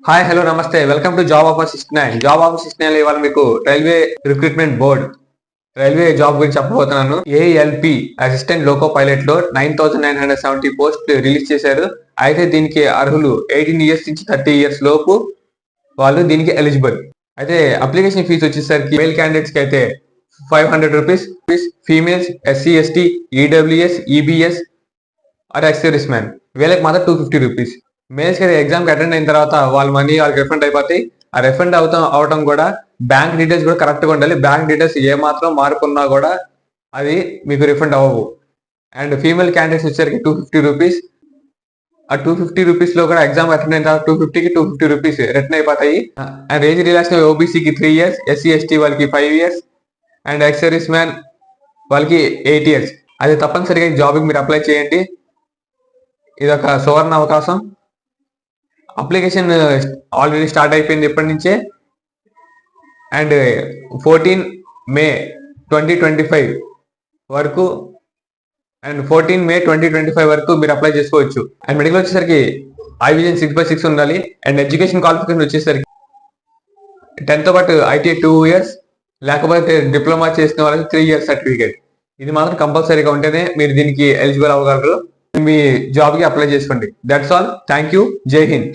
Hi hello నమస్తే welcome to job offer 69. Job offer 69 ఇవాళ మీకు railway recruitment board railway job గురించి చెప్పబోతున్నాను. ఏఎల్పి అసిస్టెంట్ లోకో పైలట్ లో 9970 పోస్ట్ రిలీజ్ చేశారు. అయితే దీనికి అర్హులు 18 ఇయర్స్ నుంచి 30 ఇయర్స్ లోపు వాళ్ళు దీనికి ఎలిజిబుల్. అయితే అప్లికేషన్ ఫీజు వచ్చేసరికి మేల్ క్యాండిడేట్స్ కి అయితే 500 rupees, females SC ST EWS EBS or ex-serviceman వీళ్ళకి మాత్రం 250 రూపీస్. మేల్స్ అయితే ఎగ్జామ్ కి అటెండ్ అయిన తర్వాత వాళ్ళ మనీ వాళ్ళకి రిఫండ్ అయిపోతాయి. ఆ రిఫండ్ అవటం కూడా బ్యాంక్ డీటెయిల్స్ కూడా కరెక్ట్ గా ఉండాలి. బ్యాంక్ డీటెయిల్స్ ఏ మాత్రం మార్పున్నా కూడా అది మీకు రిఫండ్ అవ్వవు. అండ్ ఫీమేల్ క్యాండిడేట్స్ వచ్చేసరికి 250 రూపీస్. ఆ 250 రూపీస్ లో కూడా ఎగ్జామ్ అటెండ్ అయిన తర్వాత 250కి 250 రూపీస్ రిటర్న్ అయిపోతాయి. అండ్ ఏజ్ రిలాక్సేషన్ ఓబీసీకి 3 ఇయర్స్, ఎస్సీ ఎస్టీ వాళ్ళకి 5 years and ex service man వాళ్ళకి 8 ఇయర్స్. అది తప్పనిసరిగా జాబ్కి మీరు అప్లై చేయండి. ఇది ఒక సువర్ణ అవకాశం. అప్లికేషన్ ఆల్రెడీ స్టార్ట్ అయిపోయింది ఇప్పటి నుంచే. అండ్ 14 మే 2025 వరకు మీరు అప్లై చేసుకోవచ్చు. అండ్ మెడికల్ వచ్చేసరికి ఐవిజన్ 6/6 ఉండాలి. అండ్ ఎడ్యుకేషన్ క్వాలిఫికేషన్ వచ్చేసరికి 10th పాటు ఐటీ 2 ఇయర్స్, లేకపోతే డిప్లొమా చేసిన వాళ్ళకి 3 ఇయర్స్ సర్టిఫికేట్. ఇది మాత్రం కంపల్సరీగా ఉంటేనే మీరు దీనికి ఎలిజిబుల్ అవ్వగలరు. మీ జాబ్ కి అప్లై చేసుకోండి. That's all. Thank you. జై హింద్.